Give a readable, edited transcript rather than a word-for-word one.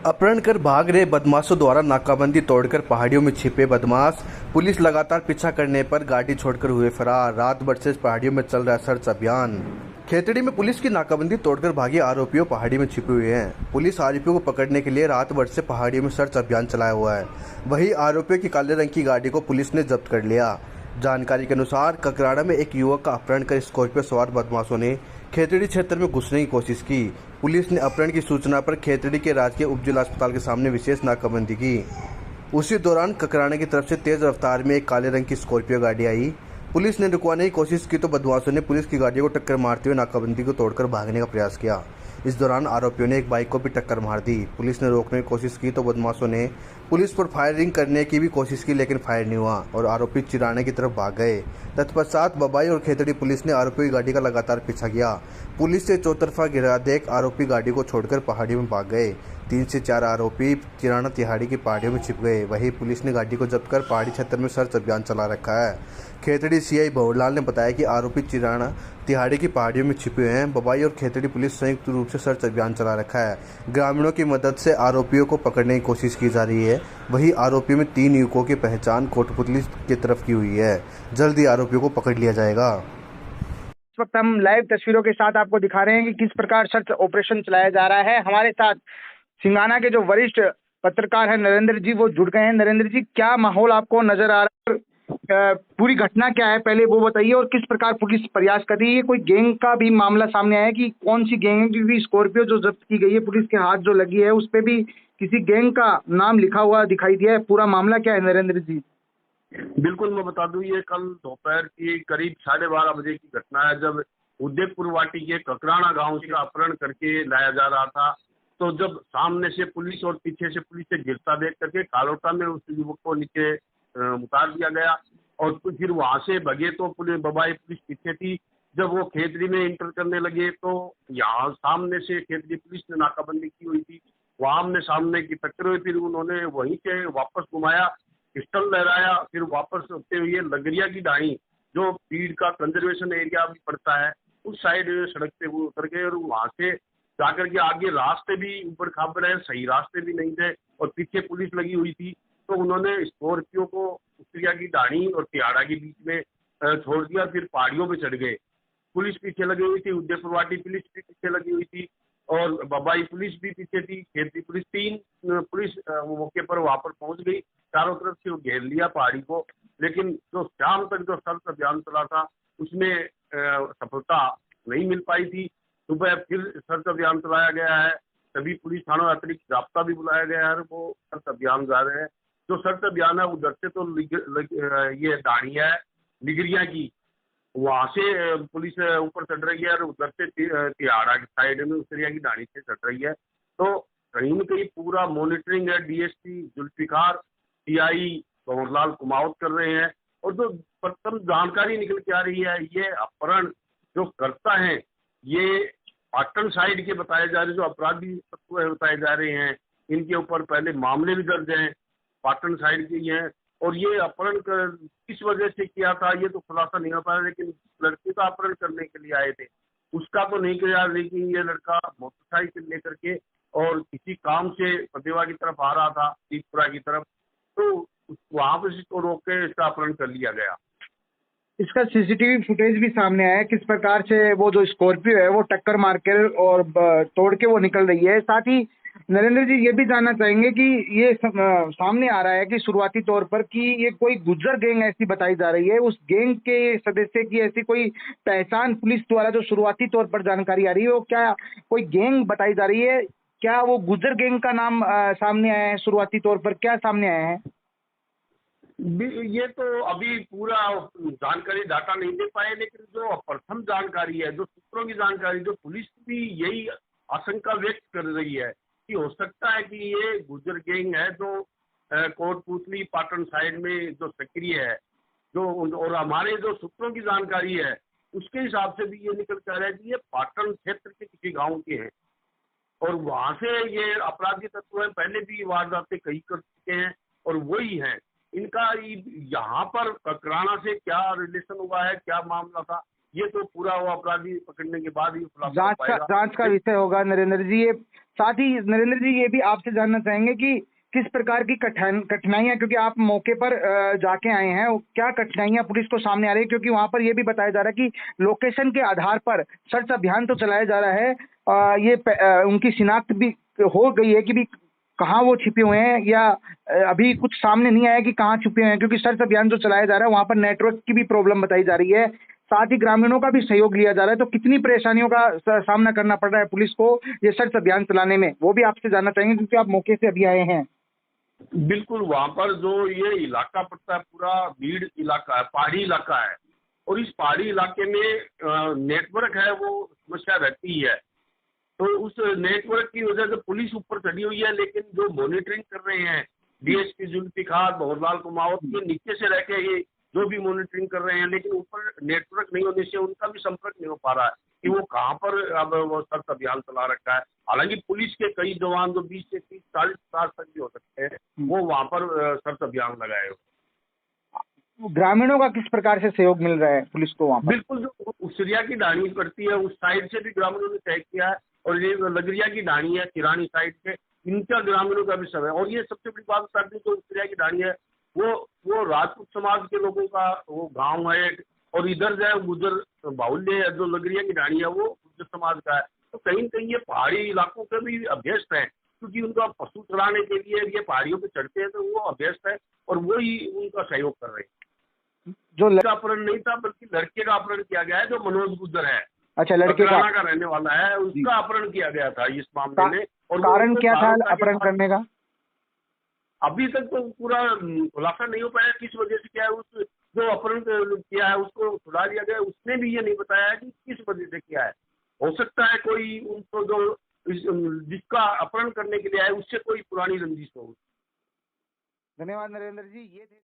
अपहरण कर भाग रहे बदमाशों द्वारा नाकाबंदी तोड़कर पहाड़ियों में छिपे बदमाश। पुलिस लगातार पीछा करने पर गाड़ी छोड़कर हुए फरार। रात भर से पहाड़ियों में चल रहा सर्च अभियान। खेतड़ी में पुलिस की नाकाबंदी तोड़कर भागे आरोपियों पहाड़ी में छिपे हुए हैं। पुलिस आरोपियों को पकड़ने के लिए रात भर से पहाड़ियों में सर्च अभियान चलाया हुआ है। वहीं आरोपियों की काले रंग की गाड़ी को पुलिस ने जब्त कर लिया। जानकारी के अनुसार ककराड़ा में एक युवक का अपहरण कर स्कॉर्पियो सवार बदमाशों ने खेतड़ी क्षेत्र में घुसने की कोशिश की। पुलिस ने अपहरण की सूचना पर खेतड़ी के राजकीय उप जिला अस्पताल के सामने विशेष नाकाबंदी की। उसी दौरान ककराड़ा की तरफ से तेज रफ्तार में एक काले रंग की स्कॉर्पियो गाड़ी आई। पुलिस ने रुकवाने की कोशिश की तो बदमाशों ने पुलिस की गाड़ी को टक्कर मारते हुए नाकाबंदी को तोड़कर भागने का प्रयास किया। इस दौरान आरोपियों ने एक बाइक को भी टक्कर मार दी। पुलिस ने रोकने की कोशिश की तो बदमाशों ने पुलिस पर फायरिंग करने की भी कोशिश की, लेकिन फायर नहीं हुआ और आरोपी चिराने की तरफ भाग गए। तत्पश्चात बबाई और खेतड़ी पुलिस ने आरोपी की गाड़ी का लगातार पीछा किया। पुलिस से चौतरफा घेरा देख आरोपी गाड़ी को छोड़कर पहाड़ी में भाग गए। 3 से 4 आरोपी चिराना तिहाड़ी की पहाड़ियों में छिप गए। वहीं पुलिस ने गाड़ी को जब्त कर पहाड़ी क्षेत्र में सर्च अभियान चला रखा है। खेतड़ी सीआई भवरलाल ने बताया कि आरोपी चिराना तिहाड़ी की पहाड़ियों में छिपे हुए हैं। बबाई और खेतड़ी पुलिस संयुक्त रूप से सर्च अभियान चला रखा है। ग्रामीणों की मदद से आरोपियों को पकड़ने की कोशिश की जा रही है। वहीं आरोपियों में 3 युवकों की पहचान कोटपुतली की तरफ की हुई है। जल्द ही आरोपियों को पकड़ लिया जाएगा। इस वक्त हम लाइव तस्वीरों के साथ आपको दिखा रहे हैं कि किस प्रकार सर्च ऑपरेशन चलाया जा रहा है। हमारे साथ सिंघाना के जो वरिष्ठ पत्रकार हैं नरेंद्र जी, वो जुड़ गए हैं। नरेंद्र जी, क्या माहौल आपको नजर आ रहा है? पूरी घटना क्या है पहले वो बताइए, और किस प्रकार पुलिस प्रयास कर रही है? कोई गैंग का भी मामला सामने आया है कि कौन सी गैंग है? क्योंकि स्कॉर्पियो जो जब्त की गई है, पुलिस के हाथ जो लगी है, उस पर भी किसी गैंग का नाम लिखा हुआ दिखाई दिया है। पूरा मामला क्या है नरेंद्र जी? बिल्कुल, मैं बता दूं, ये कल दोपहर की करीब 12:30 बजे की घटना है, जब उदयपुर वाटी के ककराड़ा गांव का अपहरण करके लाया जा रहा था। तो जब सामने से पुलिस और पीछे से पुलिस से गिरता देख करके कालोटा में उस युवक को नीचे उतार दिया गया और फिर वहां से भगे तो पुलिस बबाई पुलिस पीछे थी। जब वो खेतड़ी में इंटर करने लगे तो यहाँ सामने से खेतड़ी पुलिस ने नाकाबंदी की हुई थी, वहां आमने सामने की टक्कर हुई। फिर उन्होंने वहीं से वापस घुमाया, पिस्टल लहराया, फिर वापस होते हुए लगरिया की ढाई जो पीड़ का कंजर्वेशन एरिया भी पड़ता है, उस साइड सड़क पे वो उतर गए और वहां से जाकर के आगे रास्ते भी ऊपर खाबर है, सही रास्ते भी नहीं थे और पीछे पुलिस लगी हुई थी। तो उन्होंने स्कॉर्पियो को उतरिया की ढाणी और तिहाड़ा के बीच में छोड़ दिया, फिर पहाड़ियों पे चढ़ गए। पुलिस पीछे लगी हुई थी, उदयपुर वाटी पुलिस भी पीछे लगी हुई थी और बबाई पुलिस भी पीछे थी, खेतड़ी पुलिस। 3 पुलिस मौके पर वहां पर पहुंच गई। चारों तरफ से घेर लिया पहाड़ी को, लेकिन जो शाम तक जो सर्च अभियान चला था उसमें सफलता नहीं मिल पाई थी। सुबह फिर सर्च अभियान चलाया गया है, सभी पुलिस थानों अतिरिक्त जाब्ता भी बुलाया गया है, वो सर्च अभियान जा रहे हैं। जो सर्च अभियान है उधर से तो ये दाढ़िया है निगरिया की, वहां से पुलिस ऊपर चढ़ रही है और उधर से तिहाड़ा की साइड में उतरिया की ढाणी से चढ़ रही है। तो कहीं न कहीं पूरा मॉनिटरिंग है, डीएसपी जुल्फिकार, सीआई भंवरलाल कुमावत कर रहे हैं। और जो प्रथम जानकारी निकल के आ रही है, ये अपहरण जो करता है ये पाटन साइड के बताए जा रहे, जो अपराधी तत्व बताए जा रहे हैं, इनके ऊपर पहले मामले भी दर्ज हैं, पाटन साइड के ही हैं। और ये अपहरण किस वजह से किया था ये तो खुलासा नहीं हो पाया, लेकिन लड़के का अपहरण करने के लिए आए थे उसका तो नहीं किया। लेकिन ये लड़का मोटरसाइकिल लेकर के और किसी काम से फतेवा की तरफ आ रहा था, तीसपुरा की तरफ, तो वहां पर इसको रोक के इसका अपहरण कर लिया गया। इसका सीसीटीवी फुटेज भी सामने आया है, किस प्रकार से वो जो स्कॉर्पियो है वो टक्कर मार के और तोड़ के वो निकल रही है। साथ ही नरेंद्र जी ये भी जानना चाहेंगे कि ये सामने आ रहा है कि शुरुआती तौर पर कि ये कोई गुज्जर गैंग ऐसी बताई जा रही है, उस गैंग के सदस्य की ऐसी कोई पहचान पुलिस द्वारा जो शुरुआती तौर पर जानकारी आ रही है वो क्या कोई गैंग बताई जा रही है? क्या वो गुज्जर गैंग का नाम सामने आया है? शुरुआती तौर पर क्या सामने आया है? ये तो अभी पूरा जानकारी डाटा नहीं दे पाए, लेकिन जो प्रथम जानकारी है, जो सूत्रों की जानकारी, जो पुलिस भी यही आशंका व्यक्त कर रही है कि हो सकता है कि ये गुज्जर गैंग है जो कोटपुतली पाटन साइड में जो सक्रिय है। जो और हमारे जो सूत्रों की जानकारी है उसके हिसाब से भी ये निकल कर रहा है कि ये पाटन क्षेत्र के किसी गांव के हैं और वहां से ये अपराधी तत्व है, पहले भी वारदातें कई कर चुके हैं और वही है। इनका यहाँ पर ककराड़ा से क्या रिलेशन हुआ है, क्या मामला था, ये तो पूरा वो अपराधी पकड़ने के बाद ही खुलासा हो पाएगा। जांच का विषय होगा नरेंद्र जी। ये साथ ही नरेंद्र जी ये भी आपसे जानना चाहेंगे कि किस प्रकार की कठिनाइयां, क्योंकि आप मौके पर जाके आए हैं, क्या कठिनाइयां पुलिस को सामने आ रही है? क्योंकि वहां पर ये भी बताया जा रहा है कि लोकेशन के आधार पर सर्च अभियान तो चलाया जा रहा है, उनकी शिनाख्त भी हो गई है कि भी कहाँ वो छिपे हुए हैं, या अभी कुछ सामने नहीं आया कि कहाँ छुपे हुए हैं, क्योंकि सर्च अभियान जो चलाया जा रहा है वहां पर नेटवर्क की भी प्रॉब्लम बताई जा रही है, साथ ही ग्रामीणों का भी सहयोग लिया जा रहा है। तो कितनी परेशानियों का सामना करना पड़ रहा है पुलिस को ये सर्च अभियान चलाने में, वो भी आपसे जानना चाहेंगे क्योंकि आप मौके से अभी आए हैं। बिल्कुल, वहां पर जो ये इलाका पड़ता है पूरा भीड़ इलाका है, पहाड़ी इलाका है, और इस पहाड़ी इलाके में नेटवर्क है वो समस्या रहती ही है। तो उस नेटवर्क की वजह से पुलिस ऊपर चढ़ी हुई है, लेकिन जो मॉनिटरिंग कर रहे हैं डीएसपी जुल्फिकार भंवरलाल कुमावत के नीचे से रह के ये जो भी मॉनिटरिंग कर रहे हैं, लेकिन ऊपर नेटवर्क नहीं होने से उनका भी संपर्क नहीं हो पा रहा है कि वो कहाँ पर अब वो सर्च अभियान चला रखा है। हालांकि पुलिस के कई जवान जो 20 से 30 40 साल तक भी हो सकते हैं, वो वहाँ पर सर्च अभियान लगाए हुए। ग्रामीणों का किस प्रकार से सहयोग मिल रहा है पुलिस को वहाँ पर? बिल्कुल, जो उसरिया की ढाणी पड़ती है उस साइड से भी ग्रामीणों ने तय किया है, और ये लगरिया की ढाणी है किरानी साइड से, इनका ग्रामीणों का भी सब है। और ये सबसे बड़ी बात बता दूं, जो उसरिया की ढाणी है वो राजपूत समाज के लोगों का वो गांव है, और इधर जो है गुजर बाहुल्य है, जो लगरिया की ढाणी है वो गुजर समाज का है। तो कहीं न कहीं ये पहाड़ी इलाकों के भी अभ्यस्त है, क्योंकि उनका पशु चराने के लिए ये पहाड़ियों पे चढ़ते हैं, तो वो अभ्यस्त है और वो ही उनका सहयोग कर रहे हैं। जो का अपहरण नहीं था, बल्कि लड़के का अपहरण किया गया है, जो मनोज गुजर है, अच्छा, लड़के का रहने वाला है, उसका अपहरण किया गया था इस मामले में। और कारण क्या था अपहरण करने का? अभी तक तो पूरा खुलासा नहीं हो पाया किस वजह से, क्या है उस जो अपहरण किया है उसको छुड़ा लिया गया, उसने भी ये नहीं बताया है कि किस वजह से किया है। हो सकता है कोई उनको जो जिसका अपहरण करने के लिए आए उससे कोई पुरानी रंजिश हो। धन्यवाद नरेंद्र जी, ये थे